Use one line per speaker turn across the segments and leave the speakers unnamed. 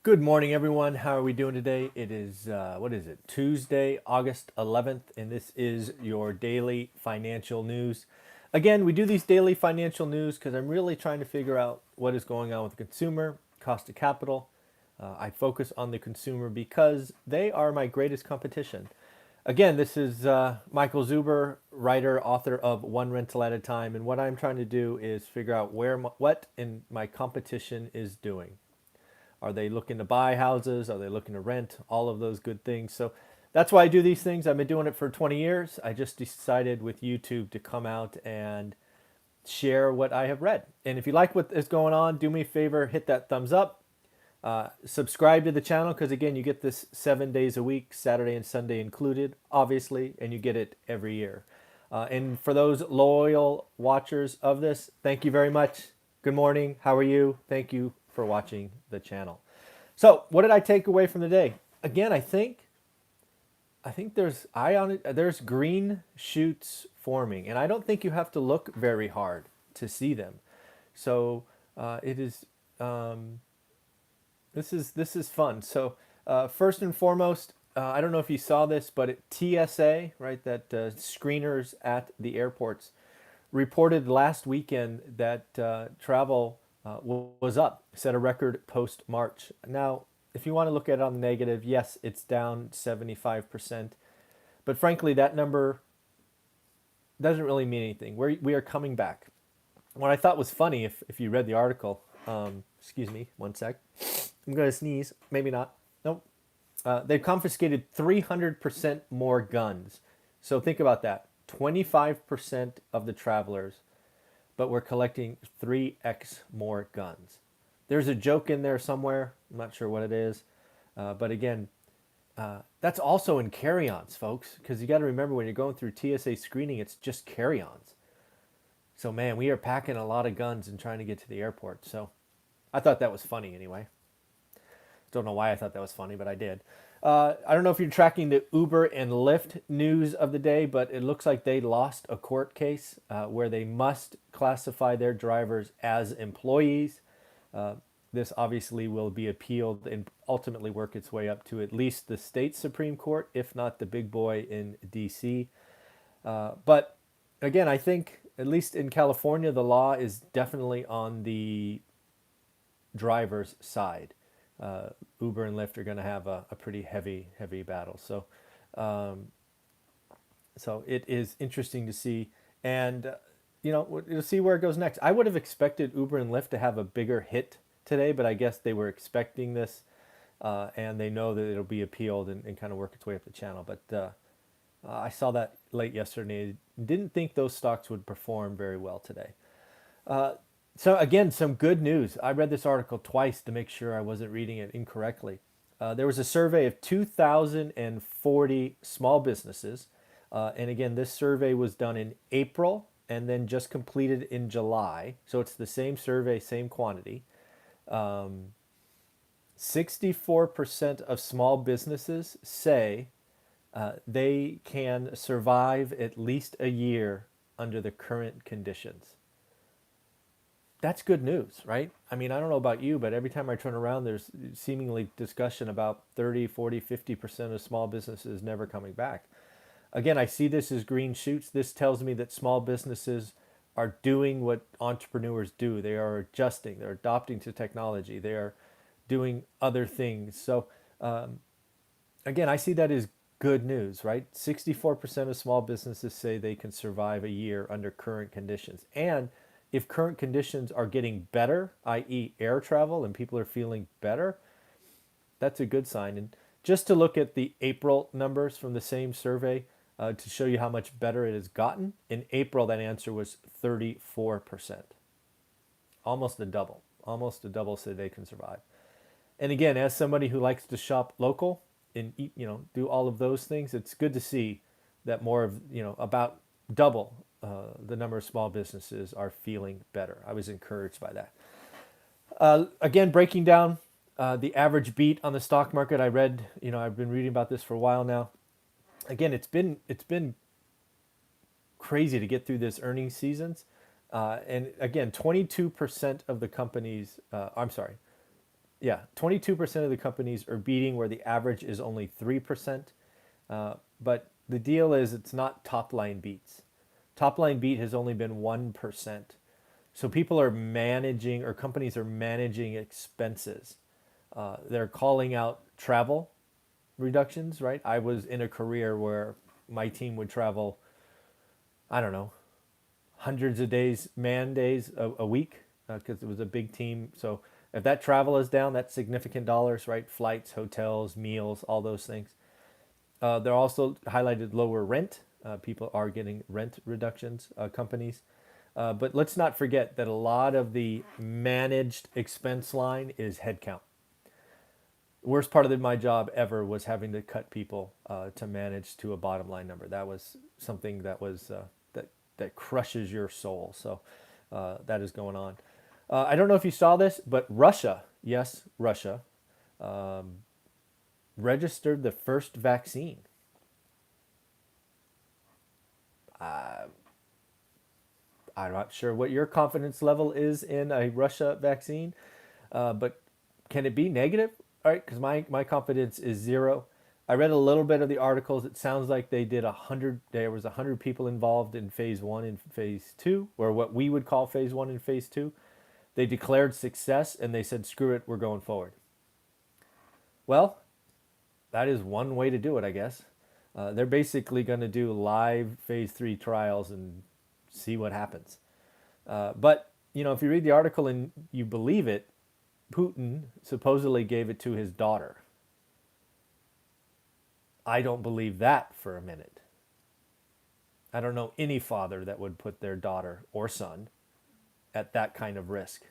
Good morning, everyone. How are we doing today? It is, what is it, Tuesday, August 11th, and this is your daily financial news. Again, we do these daily financial news because I'm really trying to figure out what is going on with the consumer, cost of capital. I focus on the consumer because they are my greatest competition. Again, this is Michael Zuber, writer, author of One Rental at a Time, and what I'm trying to do is figure out what in my competition is doing. Are they looking to buy houses? Are they looking to rent? All of those good things. So that's why I do these things. I've been doing it for 20 years. I just decided with YouTube to come out and share what I have read. And if you like what is going on, do me a favor, hit that thumbs up. Subscribe to the channel because, again, you get this 7 days a week, Saturday and Sunday included, obviously, and you get it every year. And for those loyal watchers of this, thank you very much. Good morning. How are you? Thank you for watching the channel. So, what did I take away from the day? Again, I think there's green shoots forming, and I don't think you have to look very hard to see them. So, it is this is fun. So, first and foremost, I don't know if you saw this, but TSA, right, that screeners at the airports, reported last weekend that travel was up, set a record post March. Now, if you want to look at it on the negative, yes, it's down 75%, but frankly, that number doesn't really mean anything. We are coming back. What I thought was funny, if you read the article, excuse me, one sec. I'm going to sneeze. Maybe not. Nope. They've confiscated 300% more guns. So think about that. 25% of the travelers, but we're collecting 3x more guns. There's a joke in there somewhere. I'm not sure what it is. But again, that's also in carry-ons, folks, because you got to remember when you're going through TSA screening, it's just carry-ons. So, man, we are packing a lot of guns and trying to get to the airport. So I thought that was funny anyway. Don't know why I thought that was funny, but I did. I don't know if you're tracking the Uber and Lyft news of the day, but it looks like they lost a court case where they must classify their drivers as employees. This obviously will be appealed and ultimately work its way up to at least the state Supreme Court, if not the big boy in D.C. But again, I think, at least in California, the law is definitely on the driver's side. Uber and Lyft are going to have a pretty heavy battle. So it is interesting to see, and we'll see where it goes next. I would have expected Uber and Lyft to have a bigger hit today, but I guess they were expecting this, and they know that it'll be appealed and kind of work its way up the channel. But I saw that late yesterday. Didn't think those stocks would perform very well today. So again, some good news. I read this article twice to make sure I wasn't reading it incorrectly. There was a survey of 2,040 small businesses. And again, this survey was done in April and then just completed in July. So it's the same survey, same quantity. 64% of small businesses say they can survive at least a year under the current conditions. That's good news, right? I mean, I don't know about you, but every time I turn around, there's seemingly discussion about 30, 40, 50% of small businesses never coming back. Again, I see this as green shoots. This tells me that small businesses are doing what entrepreneurs do. They are adjusting, they're adopting to technology, they are doing other things. So, again, I see that as good news, right? 64% of small businesses say they can survive a year under current conditions. And if current conditions are getting better, i.e., air travel, and people are feeling better, that's a good sign. And just to look at the April numbers from the same survey to show you how much better it has gotten, in April, that answer was 34%. Almost a double said they can survive. And again, as somebody who likes to shop local and eat, do all of those things, it's good to see that more of, about double the number of small businesses are feeling better. I was encouraged by that. Again, breaking down the average beat on the stock market, I read, I've been reading about this for a while now. Again, it's been crazy to get through this earnings seasons. And again, 22% of the companies, I'm sorry, Yeah, 22% of the companies are beating where the average is only 3%. But the deal is it's not top line beats. Top line beat has only been 1%. So people are managing, or companies are managing expenses. They're calling out travel reductions, right? I was in a career where my team would travel, I don't know, hundreds of days, man days a week, because it was a big team. So if that travel is down, that's significant dollars, right? Flights, hotels, meals, all those things. They're also highlighted lower rent. People are getting rent reductions, companies. But let's not forget that a lot of the managed expense line is headcount. Worst part of my job ever was having to cut people to manage to a bottom line number. That was something that was that crushes your soul. So that is going on. I don't know if you saw this, but Russia, yes, Russia, registered the first vaccine. I'm not sure what your confidence level is in a Russia vaccine, but can it be negative? All right, because my confidence is zero. I read a little bit of the articles. It sounds like they did 100. There was 100 people involved in phase one and phase two, or what we would call phase one and phase two. They declared success and they said, "Screw it, we're going forward." Well, that is one way to do it, I guess. They're basically going to do live phase three trials and see what happens. But if you read the article and you believe it, Putin supposedly gave it to his daughter. I don't believe that for a minute. I don't know any father that would put their daughter or son at that kind of risk.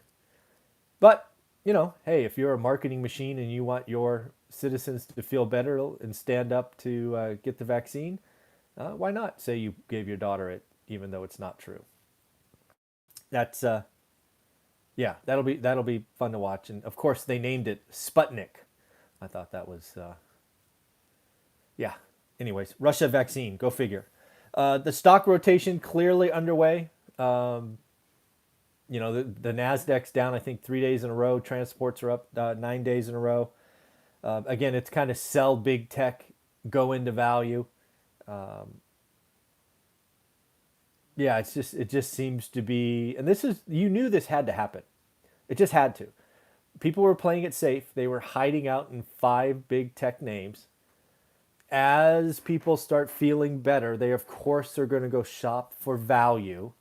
But, hey, if you're a marketing machine and you want your citizens to feel better and stand up to get the vaccine, why not say you gave your daughter it, even though it's not true? That's yeah, that'll be fun to watch. And of course, they named it Sputnik. I thought that was yeah. Anyways, Russia vaccine. Go figure. The stock rotation clearly underway. The Nasdaq's down. I think 3 days in a row. Transports are up 9 days in a row. Again, it's kind of sell big tech, go into value. Yeah, it just seems to be, and this is, you knew this had to happen. It just had to. People were playing it safe. They were hiding out in five big tech names. As people start feeling better, they of course are going to go shop for value,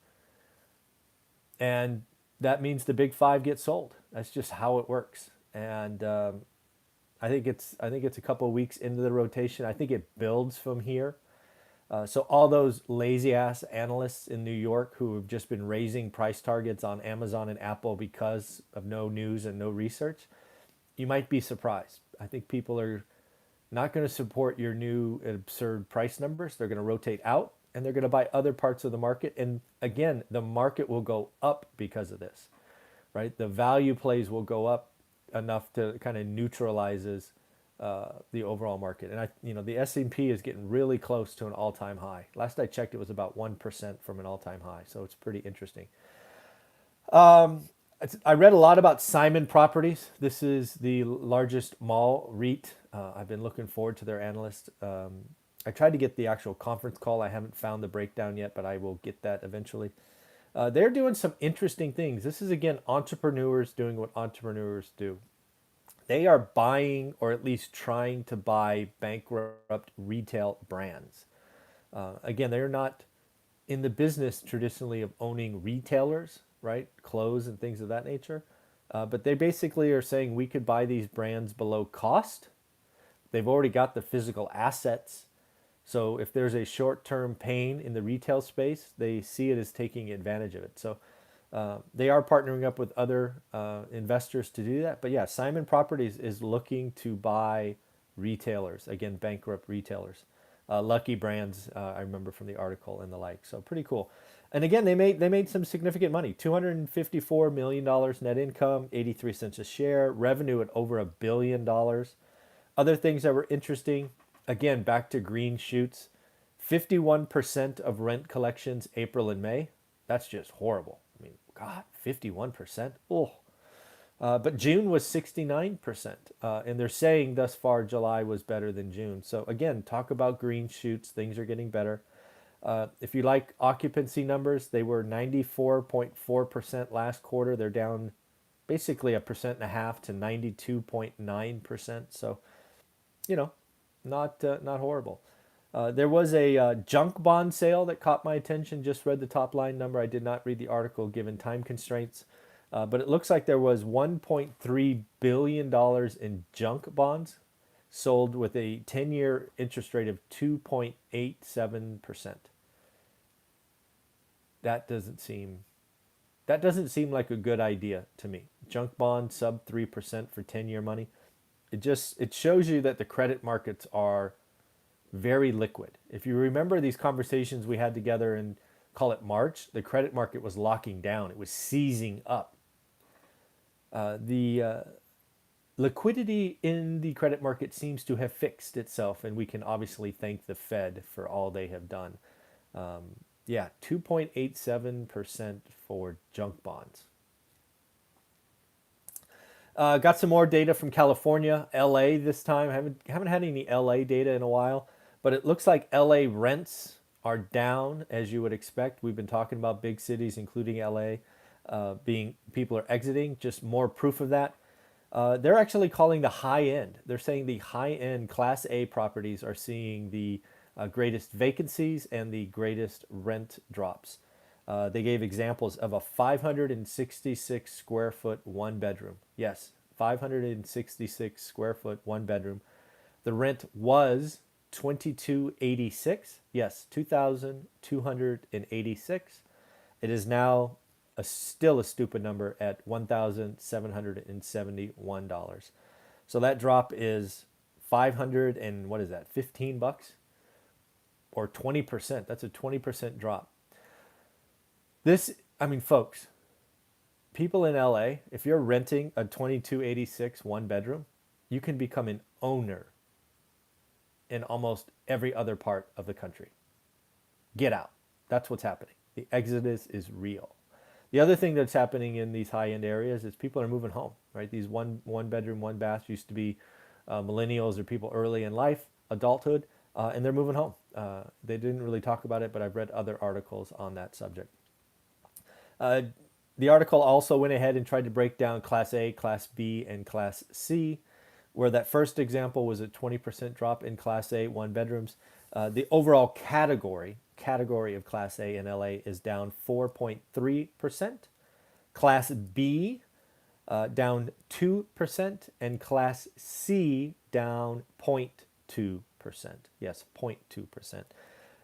and that means the big five get sold. That's just how it works. And I think it's a couple of weeks into the rotation. I think it builds from here. So all those lazy ass analysts in New York who have just been raising price targets on Amazon and Apple because of no news and no research, you might be surprised. I think people are not going to support your new absurd price numbers. They're going to rotate out and they're going to buy other parts of the market. And again, the market will go up because of this, right? The value plays will go up enough to kind of neutralizes the overall market. And the S&P is getting really close to an all-time high. Last I checked, it was about 1% from an all-time high. So it's pretty interesting. I read a lot about Simon Properties. This is the largest mall REIT. I've been looking forward to their analyst. I tried to get the actual conference call. I haven't found the breakdown yet, but I will get that eventually. They're doing some interesting things. This is, again, entrepreneurs doing what entrepreneurs do. They are buying, or at least trying to buy, bankrupt retail brands. Again, they're not in the business traditionally of owning retailers, right? Clothes and things of that nature. But they basically are saying we could buy these brands below cost. They've already got the physical assets. So if there's a short-term pain in the retail space, they see it as taking advantage of it. So they are partnering up with other investors to do that. But yeah, Simon Properties is looking to buy retailers, again, bankrupt retailers. Lucky Brands, I remember from the article and the like. So pretty cool. And again, they made some significant money. $254 million net income, 83 cents a share, revenue at over $1 billion. Other things that were interesting, again, back to green shoots. 51% of rent collections April and May. That's just horrible. I mean, God, 51%. Oh, But June was 69%. And they're saying thus far July was better than June. So again, talk about green shoots. Things are getting better. If you like occupancy numbers, they were 94.4% last quarter. They're down basically a percent and a half to 92.9%. So, you know, not horrible. There was a junk bond sale that caught my attention. Just read the top line number. I did not read the article given time constraints. But it looks like there was $1.3 billion in junk bonds sold with a 10-year interest rate of 2.87%. That doesn't seem that doesn't seem like a good idea to me. Junk bond sub 3% for 10-year money. It shows you that the credit markets are very liquid. If you remember these conversations we had together in, call it March, the credit market was locking down. It was seizing up. The liquidity in the credit market seems to have fixed itself, and we can obviously thank the Fed for all they have done. Yeah, 2.87% for junk bonds. Got some more data from California, LA this time. Haven't had any LA data in a while, but it looks like LA rents are down as you would expect. We've been talking about big cities, including LA, being people are exiting. Just more proof of that. They're actually calling the high end. They're saying the high end Class A properties are seeing the greatest vacancies and the greatest rent drops. They gave examples of a 566 square foot one bedroom. Yes, 566 square foot one bedroom. The rent was 2286. Yes, 2286. It is now still a stupid number at $1,771. So that drop is 500 and what is that? 15 bucks or 20%. That's a 20% drop. I mean, folks, people in LA, if you're renting a 2286 one bedroom, you can become an owner in almost every other part of the country. Get out. That's what's happening. The exodus is real. The other thing that's happening in these high end areas is people are moving home, right? These one bedroom, one bath used to be millennials or people early in life, adulthood, and they're moving home. They didn't really talk about it, but I've read other articles on that subject. The article also went ahead and tried to break down Class A, Class B, and Class C, where that first example was a 20% drop in Class A one bedrooms. The overall category of Class A in LA is down 4.3%. Class B down 2%, and Class C down 0.2%. Yes, 0.2%.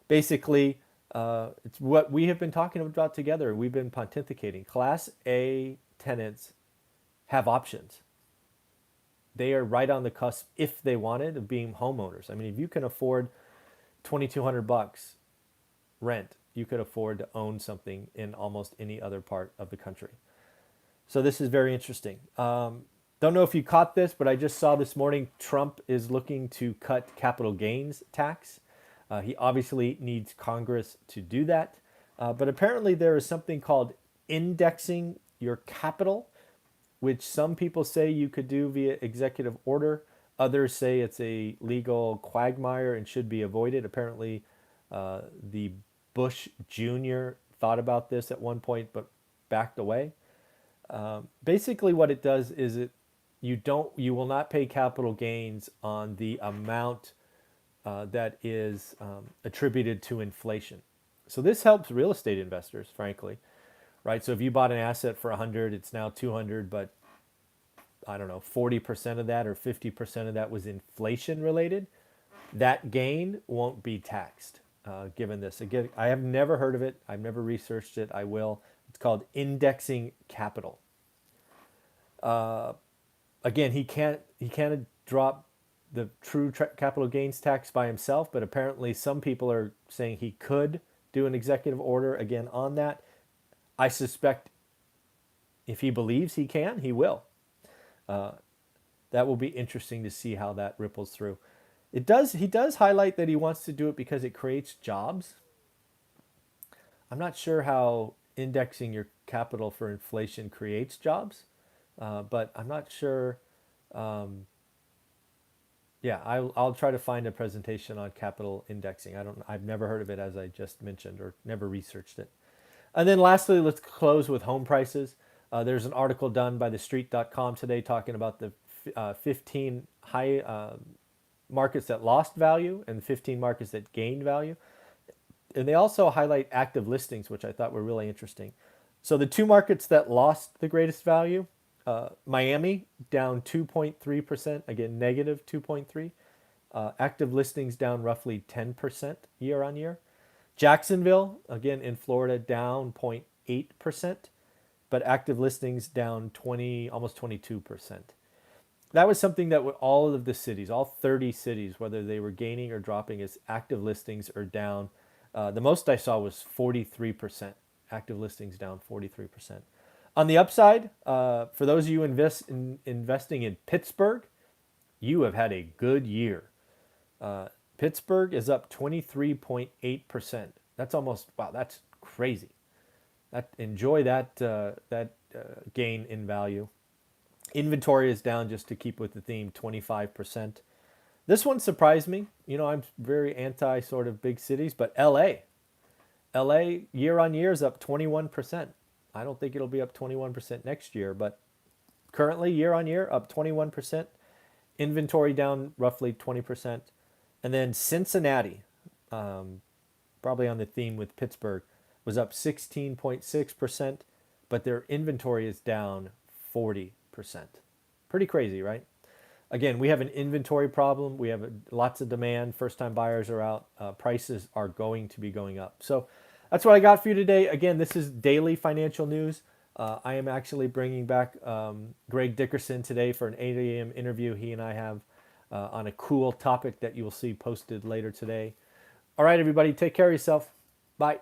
Basically, it's what we have been talking about together. We've been pontificating. Class A tenants have options. They are right on the cusp, if they wanted, of being homeowners. I mean, if you can afford $2,200 rent, you could afford to own something in almost any other part of the country. So this is very interesting. Don't know if you caught this, but I just saw this morning Trump is looking to cut capital gains tax. He obviously needs Congress to do that. But apparently there is something called indexing your capital, which some people say you could do via executive order. Others say it's a legal quagmire and should be avoided. Apparently, the Bush Jr. thought about this at one point, but backed away. Basically, what it does is you will not pay capital gains on the amount that is attributed to inflation. So this helps real estate investors, frankly, right? So if you bought an asset for 100, it's now 200, but I don't know, 40% of that or 50% of that was inflation related. That gain won't be taxed. Given this, again, I have never heard of it. I've never researched it. I will. It's called indexing capital. Again, he can't drop the true capital gains tax by himself, but apparently some people are saying he could do an executive order again on that. I suspect if he believes he can, he will. That will be interesting to see how that ripples through. He does highlight that he wants to do it because it creates jobs. I'm not sure how indexing your capital for inflation creates jobs, but I'm not sure. Um, yeah, I'll try to find a presentation on capital indexing. I've never heard of it, as I just mentioned, or never researched it. And then lastly, let's close with home prices. There's an article done by thestreet.com today talking about the 15 high markets that lost value and 15 markets that gained value. And they also highlight active listings, which I thought were really interesting. So the two markets that lost the greatest value, Miami down 2.3%, again negative 2.3. Active listings down roughly 10% year on year. Jacksonville, again in Florida, down 0.8%, but active listings down 20, almost 22%. That was something that all of the cities, all 30 cities, whether they were gaining or dropping, is active listings are down. The most I saw was 43%. Active listings down 43%. On the upside, for those of you investing in Pittsburgh, you have had a good year. Pittsburgh is up 23.8%. That's almost, wow, that's crazy. Enjoy that gain in value. Inventory is down, just to keep with the theme, 25%. This one surprised me. You know, I'm very anti sort of big cities, but LA year on year is up 21%. I don't think it'll be up 21% next year, but currently year on year up 21%. Inventory down roughly 20%. And then Cincinnati, probably on the theme with Pittsburgh, was up 16.6%, but their inventory is down 40%. Pretty crazy, right? Again, we have an inventory problem. We have lots of demand. First-time buyers are out. Prices are going to be going up. So that's what I got for you today. Again, this is daily financial news. I am actually bringing back Greg Dickerson today for an 8 a.m. interview he and I have on a cool topic that you will see posted later today. All right, everybody, take care of yourself. Bye.